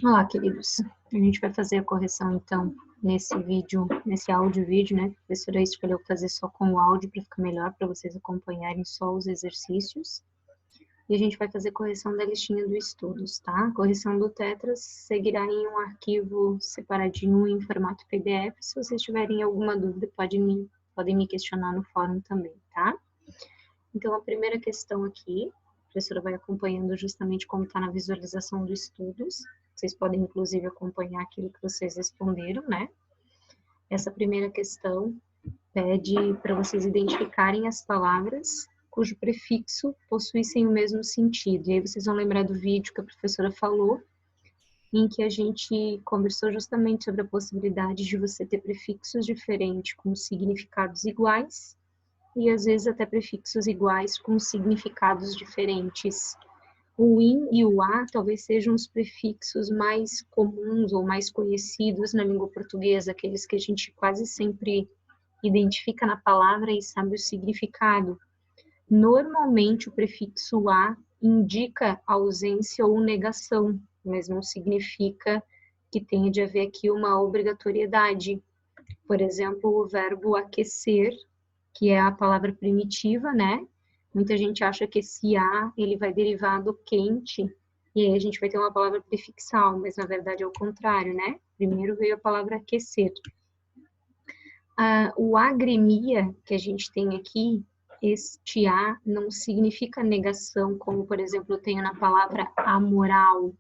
Olá, queridos. A gente vai fazer a correção, então, nesse vídeo, nesse áudio-vídeo, né? A professora escolheu fazer só com o áudio para ficar melhor, para vocês acompanharem só os exercícios. E a gente vai fazer correção da listinha do estudos, tá? A correção do Tetras seguirá em um arquivo separadinho em formato PDF. Se vocês tiverem alguma dúvida, podem me questionar no fórum também, tá? Então, a primeira questão aqui, a professora vai acompanhando justamente como está na visualização dos estudos. Vocês podem, inclusive, acompanhar aquilo que vocês responderam, né? Essa primeira questão pede para vocês identificarem as palavras cujo prefixo possuíssem o mesmo sentido. E aí vocês vão lembrar do vídeo que a professora falou, em que a gente conversou justamente sobre a possibilidade de você ter prefixos diferentes com significados iguais, e às vezes até prefixos iguais com significados diferentes. O in e o a talvez sejam os prefixos mais comuns ou mais conhecidos na língua portuguesa, aqueles que a gente quase sempre identifica na palavra e sabe o significado. Normalmente o prefixo a indica ausência ou negação, mas não significa que tenha de haver aqui uma obrigatoriedade. Por exemplo, o verbo aquecer, que é a palavra primitiva, né? Muita gente acha que esse a, ele vai derivar do quente, e aí a gente vai ter uma palavra prefixal, mas na verdade é o contrário, né? Primeiro veio a palavra aquecer. O agremia, que a gente tem aqui, este a não significa negação, como, por exemplo, eu tenho na palavra amoral.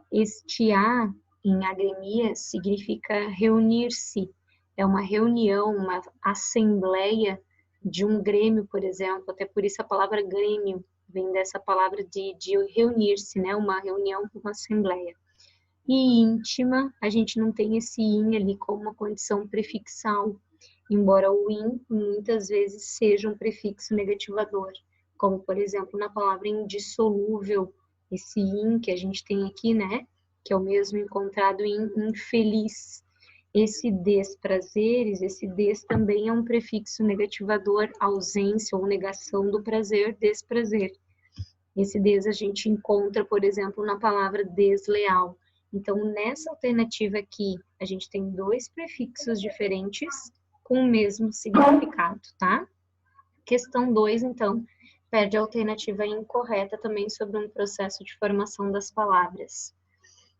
Este a, em agremia, significa reunir-se. É uma reunião, uma assembleia de um grêmio, por exemplo. Até por isso a palavra grêmio vem dessa palavra de reunir-se, né? Uma reunião, uma assembleia. E íntima, a gente não tem esse in ali como uma condição prefixal, embora o in muitas vezes seja um prefixo negativador, como, por exemplo, na palavra indissolúvel, esse in que a gente tem aqui, né? Que é o mesmo encontrado em infeliz. Esse desprazeres, esse des também é um prefixo negativador, ausência ou negação do prazer, desprazer. Esse des a gente encontra, por exemplo, na palavra desleal. Então, nessa alternativa aqui, a gente tem dois prefixos diferentes com o mesmo significado, tá? Questão 2, então, pede a alternativa incorreta também sobre um processo de formação das palavras.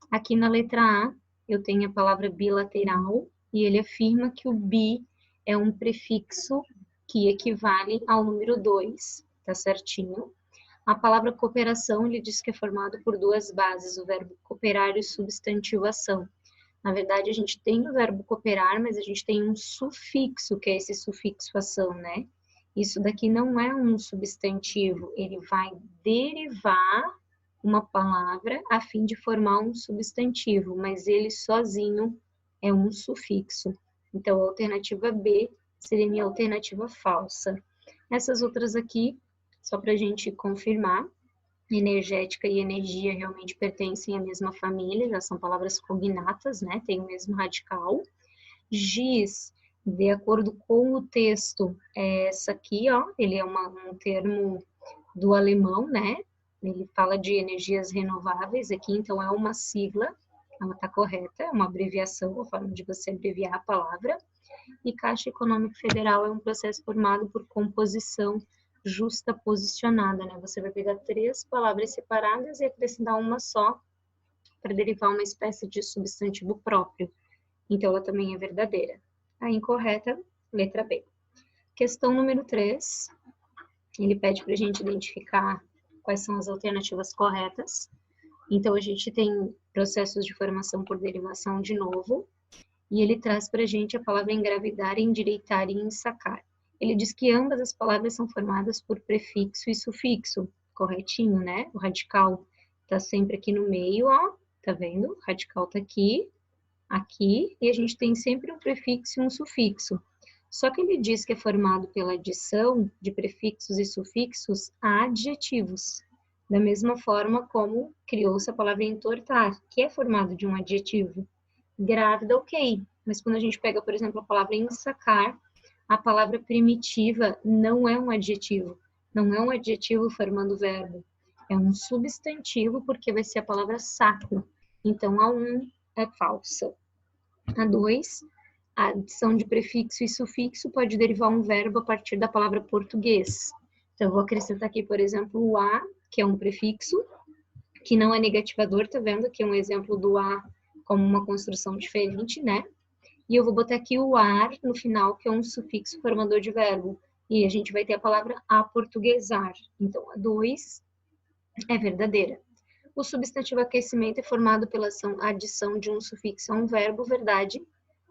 Aqui na letra A, eu tenho a palavra bilateral, e ele afirma que o bi é um prefixo que equivale ao número 2, tá certinho? A palavra cooperação, ele diz que é formado por duas bases, o verbo cooperar e o substantivo ação. Na verdade, a gente tem o verbo cooperar, mas a gente tem um sufixo, que é esse sufixo ação, né? Isso daqui não é um substantivo, ele vai derivar uma palavra a fim de formar um substantivo, mas ele sozinho é um sufixo. Então, a alternativa B seria minha alternativa falsa. Essas outras aqui, só para a gente confirmar, energética e energia realmente pertencem à mesma família, já são palavras cognatas, né? Tem o mesmo radical. Giz, de acordo com o texto, é essa aqui, ó, ele é um termo do alemão, né? Ele fala de energias renováveis aqui, então é uma sigla, ela está correta, é uma abreviação, a forma de você abreviar a palavra. E Caixa Econômica Federal é um processo formado por composição justa posicionada, né? Você vai pegar três palavras separadas e acrescentar uma só para derivar uma espécie de substantivo próprio. Então, ela também é verdadeira. A incorreta, letra B. Questão número 3. Ele pede para a gente identificar quais são as alternativas corretas. Então, a gente tem processos de formação por derivação de novo. E ele traz para a gente a palavra engravidar, endireitar e ensacar. Ele diz que ambas as palavras são formadas por prefixo e sufixo, corretinho, né? O radical está sempre aqui no meio, ó, tá vendo? O radical está aqui, aqui, e a gente tem sempre um prefixo e um sufixo. Só que ele diz que é formado pela adição de prefixos e sufixos a adjetivos, da mesma forma como criou-se a palavra entortar, que é formado de um adjetivo. Grávida, ok, mas quando a gente pega, por exemplo, a palavra ensacar, a palavra primitiva não é um adjetivo, não é um adjetivo formando verbo, é um substantivo porque vai ser a palavra saco. Então, a 1 é falsa. A 2, a adição de prefixo e sufixo pode derivar um verbo a partir da palavra português. Então, eu vou acrescentar aqui, por exemplo, o a, que é um prefixo, que não é negativador, tá vendo? Aqui é um exemplo do a como uma construção diferente, né? E eu vou botar aqui o ar no final, que é um sufixo formador de verbo. E a gente vai ter a palavra aportuguesar. Então, a 2 é verdadeira. O substantivo aquecimento é formado pela adição de um sufixo a um verbo, verdade.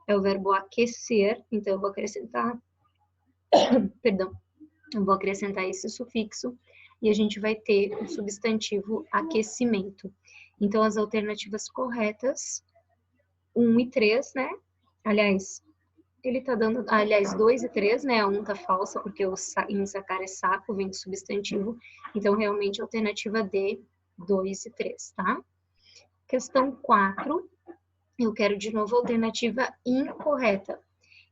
É o verbo aquecer, então eu vou acrescentar, perdão, eu vou acrescentar esse sufixo e a gente vai ter o substantivo aquecimento. Então, as alternativas corretas, 1 e 3, né? Aliás, ele tá dando, aliás, 2 e 3, né? A 1 tá falsa, porque o em sacar é saco, vem de substantivo. Então, realmente, a alternativa D, 2 e 3, tá? Questão 4, eu quero de novo a alternativa incorreta.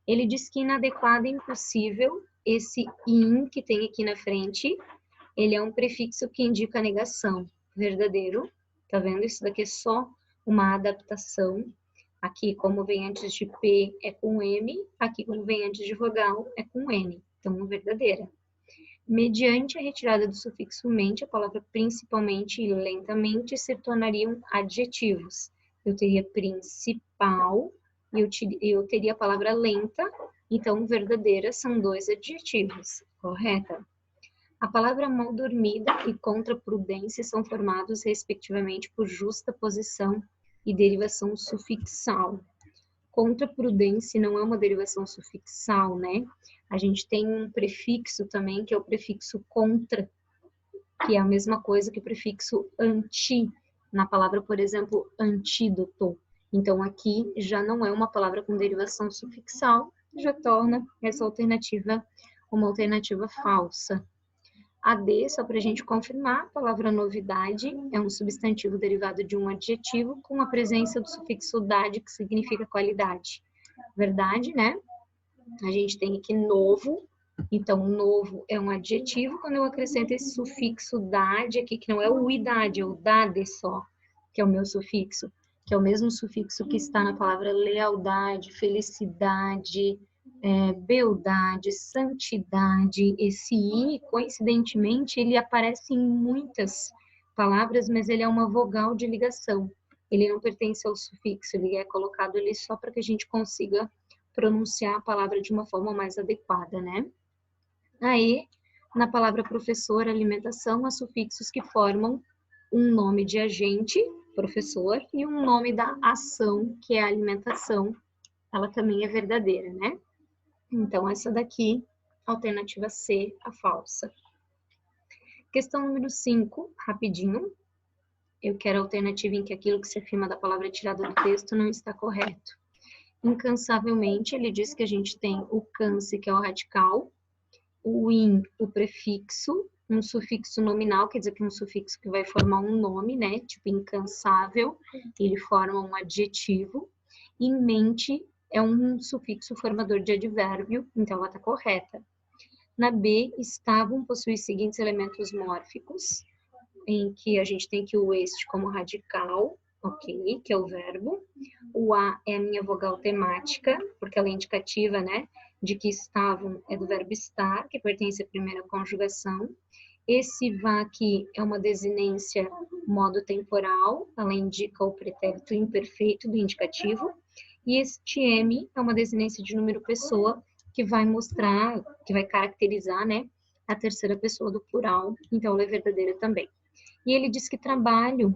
Ele diz que inadequado e impossível, esse in que tem aqui na frente, ele é um prefixo que indica negação. Verdadeiro, tá vendo? Isso daqui é só uma adaptação. Aqui, como vem antes de P, é com M. Aqui, como vem antes de vogal, é com N. Então, verdadeira. Mediante a retirada do sufixo mente, a palavra principalmente e lentamente se tornariam adjetivos. Eu teria principal e eu teria a palavra lenta. Então, verdadeira são 2 adjetivos. Correta? A palavra mal dormida e contraprudência são formados, respectivamente, por justa posição e derivação sufixal. Contraprudência não é uma derivação sufixal, né? A gente tem um prefixo também, que é o prefixo contra, que é a mesma coisa que o prefixo anti, na palavra, por exemplo, antídoto. Então, aqui já não é uma palavra com derivação sufixal, já torna essa alternativa uma alternativa falsa. A D, só para a gente confirmar, a palavra novidade é um substantivo derivado de um adjetivo com a presença do sufixo dade, que significa qualidade. Verdade, né? A gente tem aqui novo, então novo é um adjetivo, quando eu acrescento esse sufixo dade aqui, que não é o idade, é o dade só, que é o meu sufixo, que é o mesmo sufixo que está na palavra lealdade, felicidade, beldade, santidade. Esse i, coincidentemente, ele aparece em muitas palavras, mas ele é uma vogal de ligação. Ele não pertence ao sufixo, ele é colocado ali só para que a gente consiga pronunciar a palavra de uma forma mais adequada, né? Aí, na palavra professor, alimentação, há sufixos que formam um nome de agente, professor, e um nome da ação, que é a alimentação. Ela também é verdadeira, né? Então, essa daqui, alternativa C, a falsa. Questão número 5, rapidinho. Eu quero a alternativa em que aquilo que se afirma da palavra tirada do texto não está correto. Incansavelmente, ele diz que a gente tem o canse, que é o radical, o in, o prefixo, um sufixo nominal, quer dizer que é um sufixo que vai formar um nome, né? Tipo incansável, ele forma um adjetivo. E mente é um sufixo formador de advérbio, então ela está correta. Na B, estavam possui os seguintes elementos mórficos, em que a gente tem que o este como radical, ok, que é o verbo. O a é a minha vogal temática, porque ela é indicativa, né, de que estavam é do verbo estar, que pertence à primeira conjugação. Esse vá aqui é uma desinência modo temporal, ela indica o pretérito imperfeito do indicativo. E este M é uma desinência de número pessoa, que vai mostrar, que vai caracterizar, né, a terceira pessoa do plural, então ela é verdadeira também. E ele diz que trabalho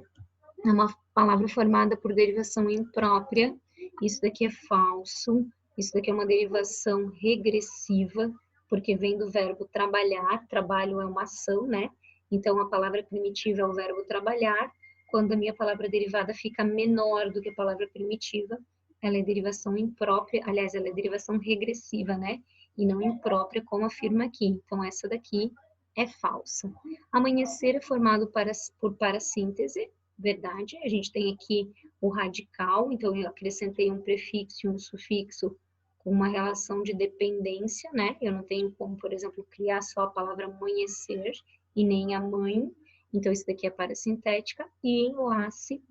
é uma palavra formada por derivação imprópria, isso daqui é falso, isso daqui é uma derivação regressiva, porque vem do verbo trabalhar, trabalho é uma ação, né? Então, a palavra primitiva é o verbo trabalhar, quando a minha palavra derivada fica menor do que a palavra primitiva, ela é derivação imprópria, aliás, ela é derivação regressiva, né? E não imprópria, como afirma aqui. Então, essa daqui é falsa. Amanhecer é formado por parassíntese, verdade. A gente tem aqui o radical, então eu acrescentei um prefixo e um sufixo com uma relação de dependência, né? Eu não tenho como, por exemplo, criar só a palavra amanhecer e nem a mãe. Então, isso daqui é parassintética. E enlace,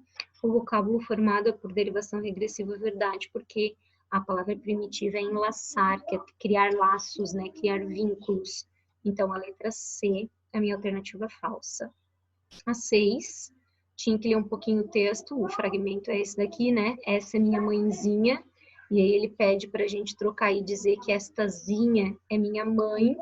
o vocábulo formado por derivação regressiva verdade, porque a palavra primitiva é enlaçar, que é criar laços, né? Criar vínculos. Então, a letra C é a minha alternativa falsa. A 6, tinha que ler um pouquinho o texto, o fragmento é esse daqui, né? Essa é minha mãezinha. E aí ele pede para a gente trocar e dizer que estazinha é minha mãe.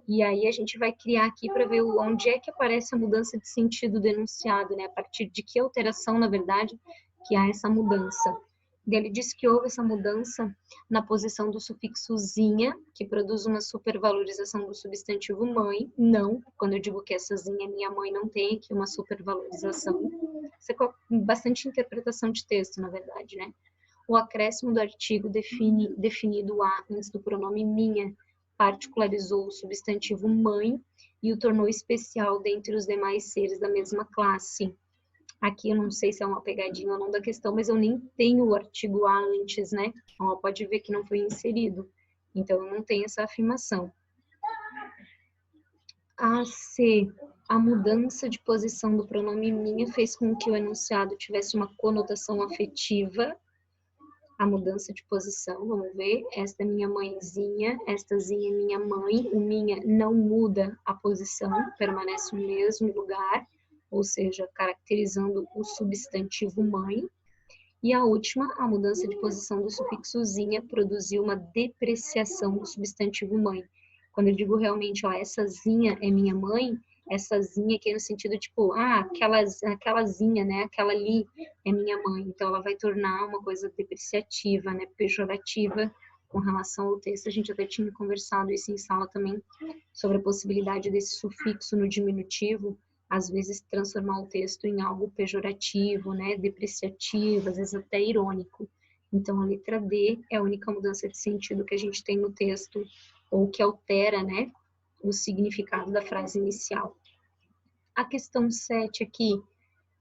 E aí a gente vai criar aqui para ver onde é que aparece a mudança de sentido denunciado, né? A partir de que alteração, na verdade, que há essa mudança. E ele diz que houve essa mudança na posição do sufixo zinha, que produz uma supervalorização do substantivo mãe. Não, quando eu digo que essa zinha é minha mãe, não tem aqui uma supervalorização. Isso é bastante interpretação de texto, na verdade, né? O acréscimo do artigo definido a antes do pronome minha particularizou o substantivo mãe e o tornou especial dentre os demais seres da mesma classe. Aqui eu não sei se é uma pegadinha ou não da questão, mas eu nem tenho o artigo a antes, né? Ó, pode ver que não foi inserido. Então, eu não tenho essa afirmação. A C. A mudança de posição do pronome minha fez com que o enunciado tivesse uma conotação afetiva. A mudança de posição, vamos ver. Esta é minha mãezinha, estazinha é minha mãe. O minha não muda a posição, permanece no mesmo lugar, ou seja, caracterizando o substantivo mãe. E a última, a mudança de posição do sufixo zinha produziu uma depreciação do substantivo mãe. Quando eu digo realmente, ó, essa zinha é minha mãe, essa zinha aqui é no sentido tipo, aquela zinha, né, aquela ali é minha mãe. Então ela vai tornar uma coisa depreciativa, né, pejorativa com relação ao texto. A gente até tinha conversado isso em sala também, sobre a possibilidade desse sufixo no diminutivo às vezes transformar o texto em algo pejorativo, né, depreciativo, às vezes até irônico. Então, a letra D é a única mudança de sentido que a gente tem no texto, ou que altera, né, o significado da frase inicial. A questão 7 aqui,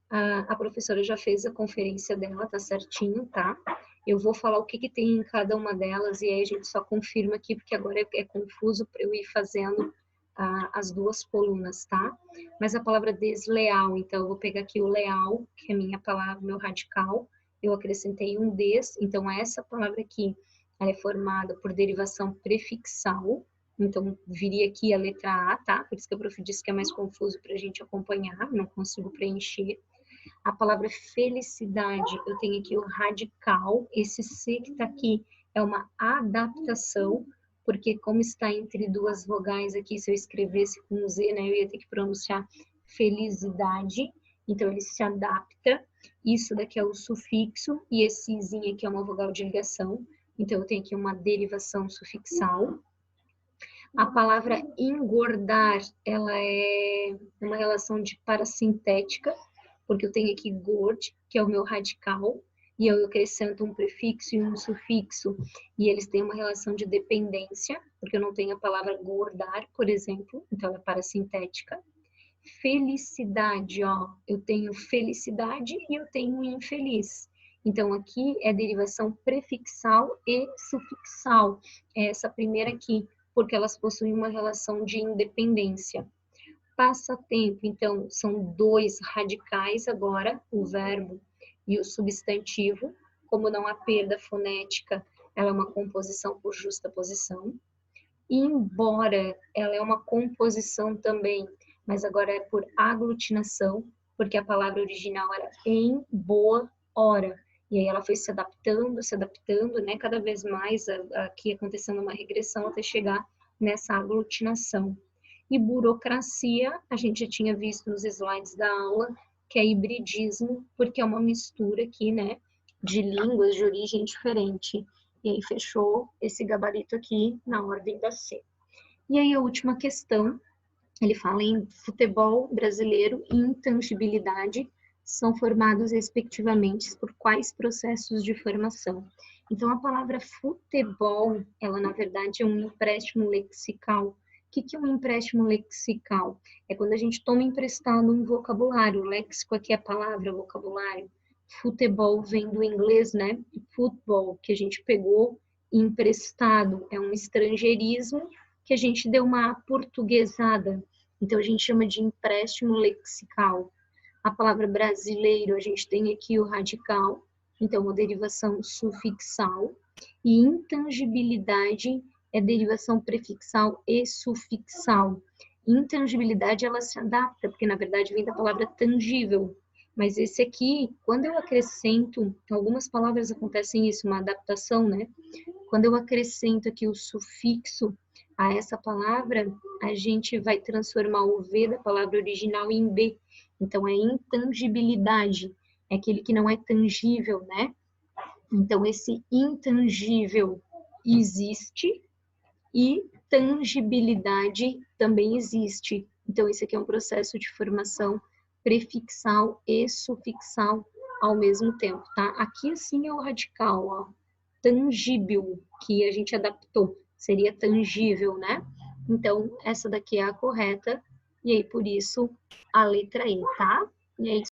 a professora já fez a conferência dela, tá certinho, tá? Eu vou falar o que tem em cada uma delas, e aí a gente só confirma aqui, porque agora é confuso para eu ir fazendo as duas colunas, tá? Mas a palavra desleal, então eu vou pegar aqui o leal, que é minha palavra, meu radical, eu acrescentei um des, então essa palavra aqui, ela é formada por derivação prefixal, então viria aqui a letra A, tá? Por isso que a prof disse que é mais confuso para a gente acompanhar, não consigo preencher. A palavra felicidade, eu tenho aqui o radical, esse C que está aqui é uma adaptação, porque como está entre duas vogais aqui, se eu escrevesse com Z, né, eu ia ter que pronunciar felicidade, então ele se adapta. Isso daqui é o sufixo, e esse zinho aqui é uma vogal de ligação, então eu tenho aqui uma derivação sufixal. A palavra engordar, ela é uma relação de parasintética, porque eu tenho aqui gord, que é o meu radical, e eu acrescento um prefixo e um sufixo, e eles têm uma relação de dependência, porque eu não tenho a palavra gordar, por exemplo, então ela é parasintética. Felicidade, ó, eu tenho felicidade e eu tenho infeliz. Então, aqui é derivação prefixal e sufixal, é essa primeira aqui, porque elas possuem uma relação de independência. Passatempo, então, são dois radicais agora, o verbo e o substantivo. Como não há perda fonética, ela é uma composição por justaposição. Embora ela é uma composição também, mas agora é por aglutinação, porque a palavra original era em boa hora. E aí ela foi se adaptando, né, cada vez mais, aqui acontecendo uma regressão até chegar nessa aglutinação. E burocracia, a gente já tinha visto nos slides da aula, que é hibridismo, porque é uma mistura aqui, né, de línguas de origem diferente. E aí fechou esse gabarito aqui na ordem da C. E aí a última questão, ele fala em futebol brasileiro e intangibilidade são formados respectivamente por quais processos de formação. Então a palavra futebol, ela na verdade é um empréstimo lexical. O que é um empréstimo lexical? É quando a gente toma emprestado um vocabulário. O léxico aqui é a palavra, vocabulário. Futebol vem do inglês, né? Football, que a gente pegou emprestado. É um estrangeirismo que a gente deu uma aportuguesada. Então, a gente chama de empréstimo lexical. A palavra brasileiro, a gente tem aqui o radical, então a derivação sufixal. E intangibilidade é derivação prefixal e sufixal. Intangibilidade, ela se adapta, porque na verdade vem da palavra tangível. Mas esse aqui, quando eu acrescento, algumas palavras acontecem isso, uma adaptação, né? Quando eu acrescento aqui o sufixo a essa palavra, a gente vai transformar o V da palavra original em B. Então, é intangibilidade, é aquele que não é tangível, né? Então, esse intangível existe e tangibilidade também existe. Então, esse aqui é um processo de formação prefixal e sufixal ao mesmo tempo, tá? Aqui, assim, é o radical, ó. Tangível, que a gente adaptou, seria tangível, né? Então, essa daqui é a correta, e aí, por isso, a letra E, tá? E aí,